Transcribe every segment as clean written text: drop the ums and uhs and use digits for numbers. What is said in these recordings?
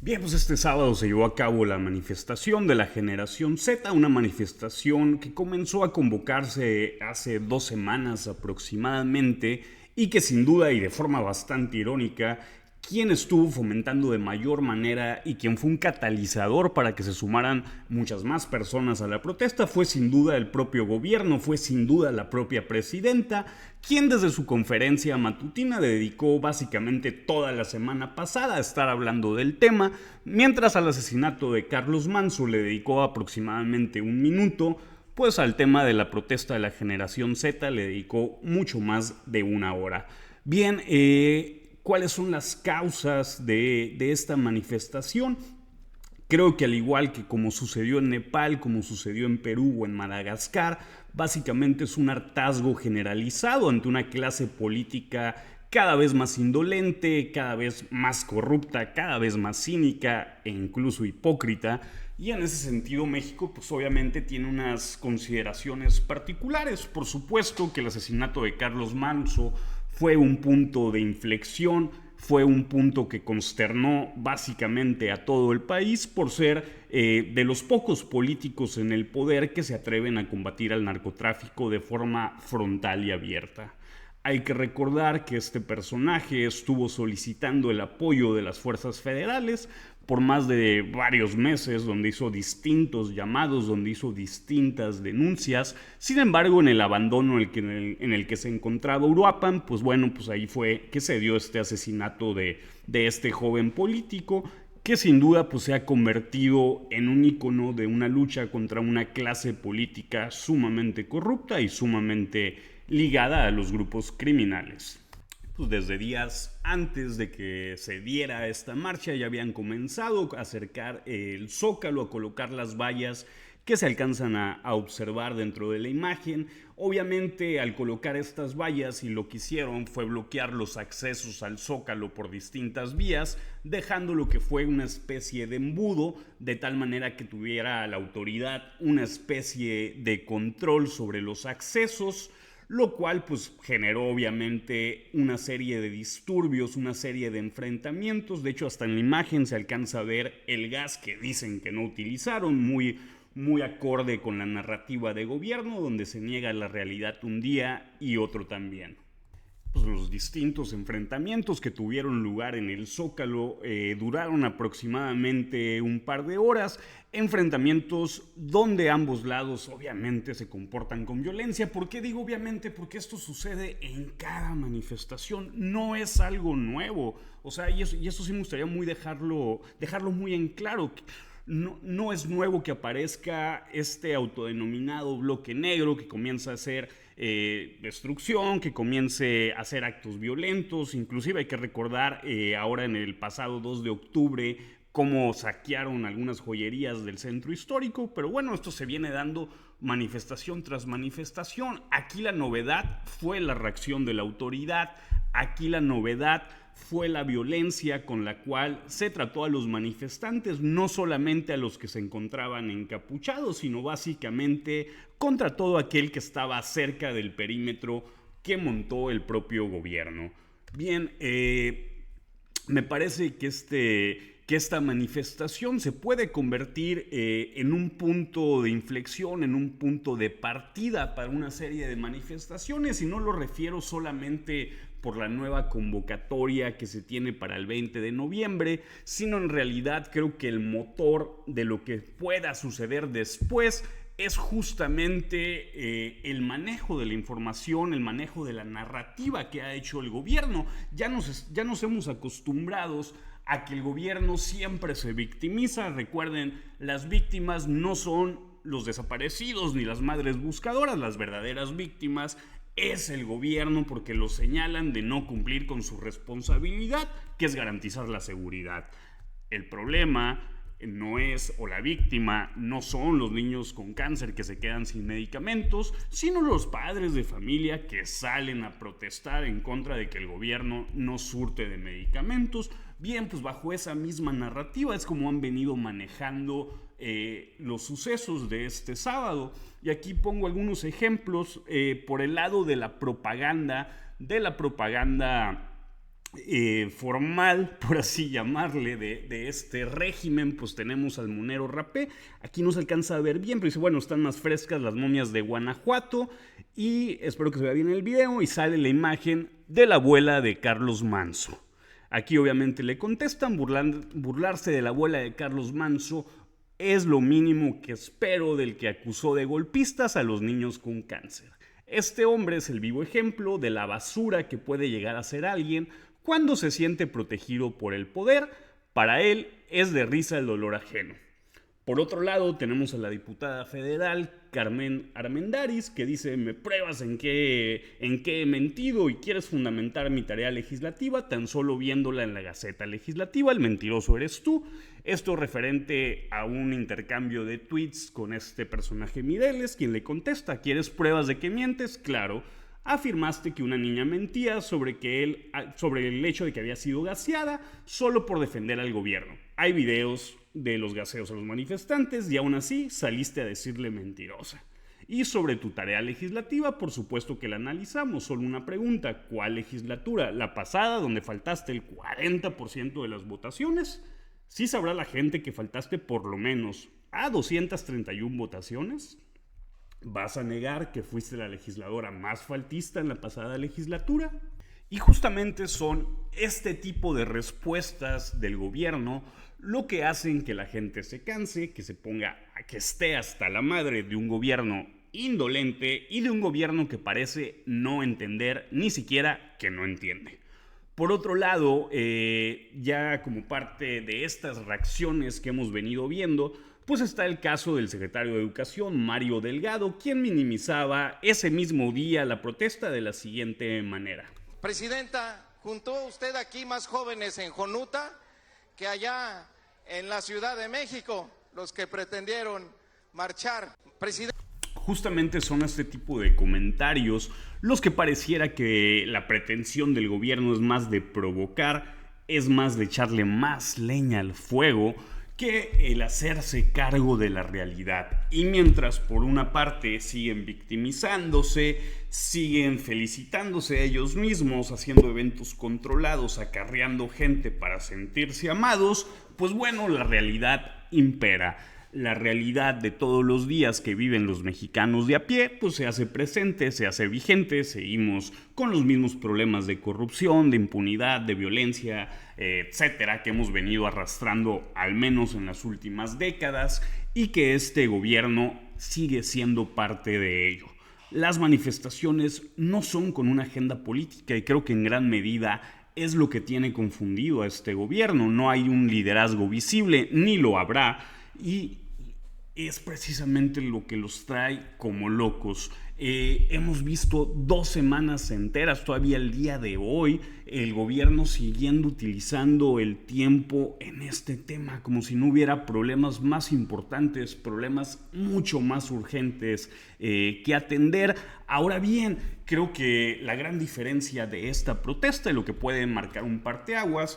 Bien, pues este sábado se llevó a cabo la manifestación de la Generación Z, una manifestación que comenzó a convocarse hace 2 semanas aproximadamente y que sin duda y de forma bastante irónica, quien estuvo fomentando de mayor manera y quien fue un catalizador para que se sumaran muchas más personas a la protesta fue sin duda el propio gobierno, fue sin duda la propia presidenta, quien desde su conferencia matutina dedicó básicamente toda la semana pasada a estar hablando del tema, mientras al asesinato de Carlos Manso le dedicó aproximadamente 1 minuto, pues al tema de la protesta de la Generación Z le dedicó mucho más de 1 hora. Bien, ¿cuáles son las causas de esta manifestación? Creo que al igual que como sucedió en Nepal, como sucedió en Perú o en Madagascar, básicamente es un hartazgo generalizado ante una clase política cada vez más indolente, cada vez más corrupta, cada vez más cínica e incluso hipócrita. Y en ese sentido México pues obviamente tiene unas consideraciones particulares. Por supuesto que el asesinato de Carlos Manso fue un punto de inflexión, fue un punto que consternó básicamente a todo el país por ser de los pocos políticos en el poder que se atreven a combatir al narcotráfico de forma frontal y abierta. Hay que recordar que este personaje estuvo solicitando el apoyo de las fuerzas federales por más de varios meses, donde hizo distintos llamados, donde hizo distintas denuncias. Sin embargo, en el abandono en el que se encontraba Uruapan, pues bueno, pues ahí fue que se dio este asesinato de este joven político, que sin duda pues se ha convertido en un ícono de una lucha contra una clase política sumamente corrupta y sumamente ligada a los grupos criminales. Pues desde días antes de que se diera esta marcha ya habían comenzado a acercar el zócalo, a colocar las vallas que se alcanzan a observar dentro de la imagen. Obviamente al colocar estas vallas, y lo que hicieron fue bloquear los accesos al zócalo por distintas vías, dejando lo que fue una especie de embudo, de tal manera que tuviera la autoridad una especie de control sobre los accesos, lo cual pues generó obviamente una serie de disturbios, una serie de enfrentamientos. De hecho, hasta en la imagen se alcanza a ver el gas que dicen que no utilizaron, muy acorde con la narrativa de gobierno, donde se niega la realidad un día y otro también. Pues los distintos enfrentamientos que tuvieron lugar en el Zócalo duraron aproximadamente un par de horas, enfrentamientos donde ambos lados obviamente se comportan con violencia. ¿Por qué digo obviamente? Porque esto sucede en cada manifestación, no es algo nuevo, o sea, y eso sí me gustaría dejarlo muy en claro. No es nuevo que aparezca este autodenominado bloque negro que comienza a hacer destrucción, que comience a hacer actos violentos. Inclusive hay que recordar ahora en el pasado 2 de octubre cómo saquearon algunas joyerías del centro histórico, pero bueno, esto se viene dando manifestación tras manifestación. Aquí la novedad fue la reacción de la autoridad, aquí la novedad fue la violencia con la cual se trató a los manifestantes, no solamente a los que se encontraban encapuchados, sino básicamente contra todo aquel que estaba cerca del perímetro que montó el propio gobierno. Bien, me parece que esta manifestación se puede convertir en un punto de inflexión, en un punto de partida para una serie de manifestaciones, y no lo refiero solamente por la nueva convocatoria que se tiene para el 20 de noviembre, sino en realidad creo que el motor de lo que pueda suceder después es justamente el manejo de la información, el manejo de la narrativa que ha hecho el gobierno. Ya nos hemos acostumbrado a que el gobierno siempre se victimiza. Recuerden, las víctimas no son los desaparecidos ni las madres buscadoras, las verdaderas víctimas es el gobierno, porque lo señalan de no cumplir con su responsabilidad, que es garantizar la seguridad. El problema no es, o la víctima no son los niños con cáncer que se quedan sin medicamentos, sino los padres de familia que salen a protestar en contra de que el gobierno no surte de medicamentos. Bien, pues bajo esa misma narrativa es como han venido manejando los sucesos de este sábado. Y aquí pongo algunos ejemplos por el lado de la propaganda formal, por así llamarle, de este régimen, pues tenemos al monero rapé. Aquí no se alcanza a ver bien, pero dice, bueno, están más frescas las momias de Guanajuato, y espero que se vea bien el video, y sale la imagen de la abuela de Carlos Manso. Aquí obviamente le contestan, burlarse de la abuela de Carlos Manso es lo mínimo que espero del que acusó de golpistas a los niños con cáncer. Este hombre es el vivo ejemplo de la basura que puede llegar a ser alguien cuando se siente protegido por el poder. Para él es de risa el dolor ajeno. Por otro lado, tenemos a la diputada federal Carmen Armendáriz, que dice: me pruebas en qué he mentido y quieres fundamentar mi tarea legislativa tan solo viéndola en la Gaceta Legislativa. El mentiroso eres tú. Esto referente a un intercambio de tweets con este personaje Mireles, quien le contesta: ¿quieres pruebas de que mientes? Claro. Afirmaste que una niña mentía sobre el hecho de que había sido gaseada solo por defender al gobierno. Hay videos de los gaseos a los manifestantes y aún así saliste a decirle mentirosa. Y sobre tu tarea legislativa, por supuesto que la analizamos. Solo una pregunta: ¿cuál legislatura? ¿La pasada, donde faltaste el 40% de las votaciones? ¿Sí sabrá la gente que faltaste por lo menos a 231 votaciones? ¿Vas a negar que fuiste la legisladora más faltista en la pasada legislatura? Y justamente son este tipo de respuestas del gobierno lo que hacen que la gente se canse, que esté hasta la madre de un gobierno indolente y de un gobierno que parece no entender ni siquiera que no entiende. Por otro lado, ya como parte de estas reacciones que hemos venido viendo, pues está el caso del secretario de Educación, Mario Delgado, quien minimizaba ese mismo día la protesta de la siguiente manera. Presidenta, juntó usted aquí más jóvenes en Jonuta que allá en la Ciudad de México, los que pretendieron marchar. Justamente son este tipo de comentarios los que pareciera que la pretensión del gobierno es más de provocar, es más de echarle más leña al fuego que el hacerse cargo de la realidad. Y mientras por una parte siguen victimizándose, siguen felicitándose a ellos mismos, haciendo eventos controlados, acarreando gente para sentirse amados, pues bueno, la realidad impera. La realidad de todos los días que viven los mexicanos de a pie, pues se hace presente, se hace vigente. Seguimos con los mismos problemas de corrupción, de impunidad, de violencia, etcétera, que hemos venido arrastrando al menos en las últimas décadas, y que este gobierno sigue siendo parte de ello. Las manifestaciones no son con una agenda política, y creo que en gran medida es lo que tiene confundido a este gobierno. No hay un liderazgo visible, ni lo habrá, y es precisamente lo que los trae como locos. Hemos visto 2 semanas enteras, todavía el día de hoy, el gobierno siguiendo utilizando el tiempo en este tema como si no hubiera problemas más importantes, problemas mucho más urgentes que atender. Ahora bien, creo que la gran diferencia de esta protesta y lo que puede marcar un parteaguas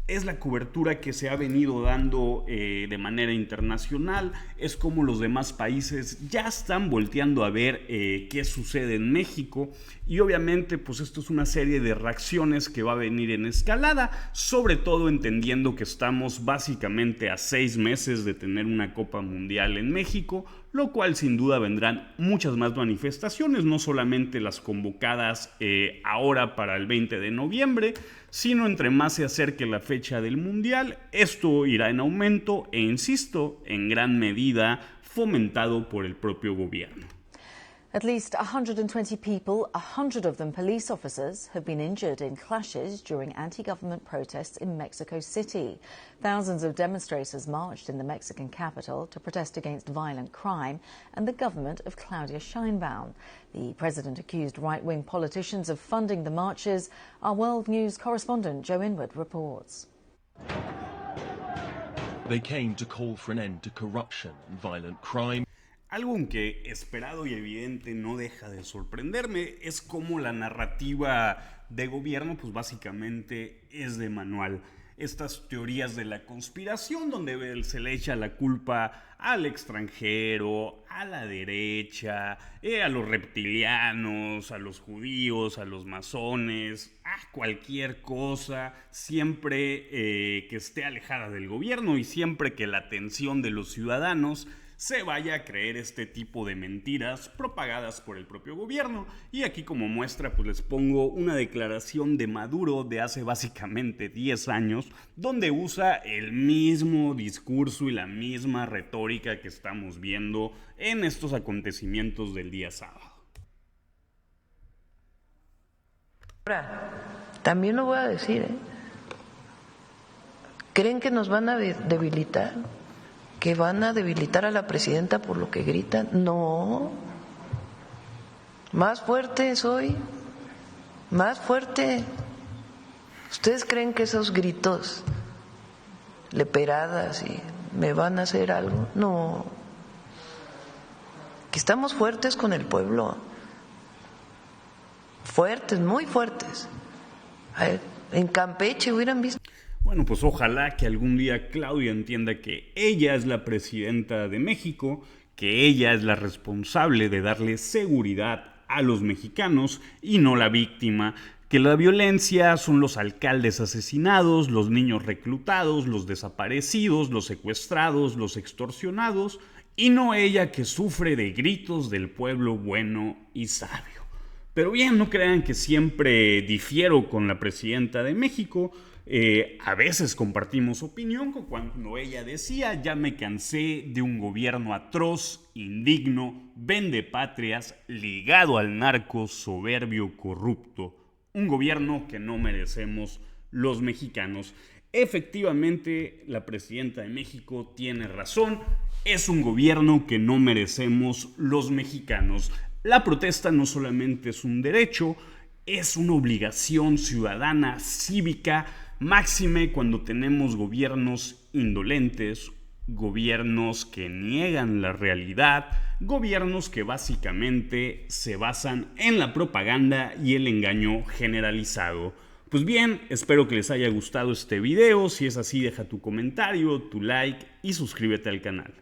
es la cobertura que se ha venido dando de manera internacional. Es como los demás países ya están volteando a ver qué sucede en México, y obviamente pues esto es una serie de reacciones que va a venir en escalada, sobre todo entendiendo que estamos básicamente a 6 meses de tener una Copa Mundial en México, lo cual sin duda vendrán muchas más manifestaciones, no solamente las convocadas ahora para el 20 de noviembre, sino entre más se acerque la fecha del Mundial, esto irá en aumento e, insisto, en gran medida fomentado por el propio gobierno. At least 120 people, 100 of them police officers, have been injured in clashes during anti-government protests in Mexico City. Thousands of demonstrators marched in the Mexican capital to protest against violent crime and the government of Claudia Sheinbaum. The president accused right-wing politicians of funding the marches. Our World News correspondent Joe Inwood reports. They came to call for an end to corruption and violent crime. Algo que esperado y evidente no deja de sorprenderme es cómo la narrativa de gobierno pues básicamente es de manual. Estas teorías de la conspiración donde se le echa la culpa al extranjero, a la derecha, a los reptilianos, a los judíos, a los masones, cualquier cosa, siempre que esté alejada del gobierno y siempre que la atención de los ciudadanos se vaya a creer este tipo de mentiras propagadas por el propio gobierno. Y aquí como muestra pues les pongo una declaración de Maduro de hace básicamente 10 años, donde usa el mismo discurso y la misma retórica que estamos viendo en estos acontecimientos del día sábado. Ahora, también lo voy a decir, ¿creen que nos van a debilitar? ¿Que van a debilitar a la presidenta por lo que gritan? No. Más fuerte soy, más fuerte. ¿Ustedes creen que esos gritos, leperadas y me van a hacer algo? No. Que estamos fuertes con el pueblo. Fuertes, muy fuertes. En Campeche hubieran visto. Bueno, pues ojalá que algún día Claudia entienda que ella es la presidenta de México, que ella es la responsable de darle seguridad a los mexicanos y no la víctima, que la violencia son los alcaldes asesinados, los niños reclutados, los desaparecidos, los secuestrados, los extorsionados, y no ella que sufre de gritos del pueblo bueno y sabio. Pero bien, no crean que siempre difiero con la presidenta de México. A veces compartimos opinión, como cuando ella decía: ya me cansé de un gobierno atroz, indigno, vendepatrias, ligado al narco, soberbio, corrupto. Un gobierno que no merecemos los mexicanos. Efectivamente, la presidenta de México tiene razón. Es un gobierno que no merecemos los mexicanos. La protesta no solamente es un derecho, es una obligación ciudadana, cívica, máxime cuando tenemos gobiernos indolentes, gobiernos que niegan la realidad, gobiernos que básicamente se basan en la propaganda y el engaño generalizado. Pues bien, espero que les haya gustado este video. Si es así, deja tu comentario, tu like y suscríbete al canal.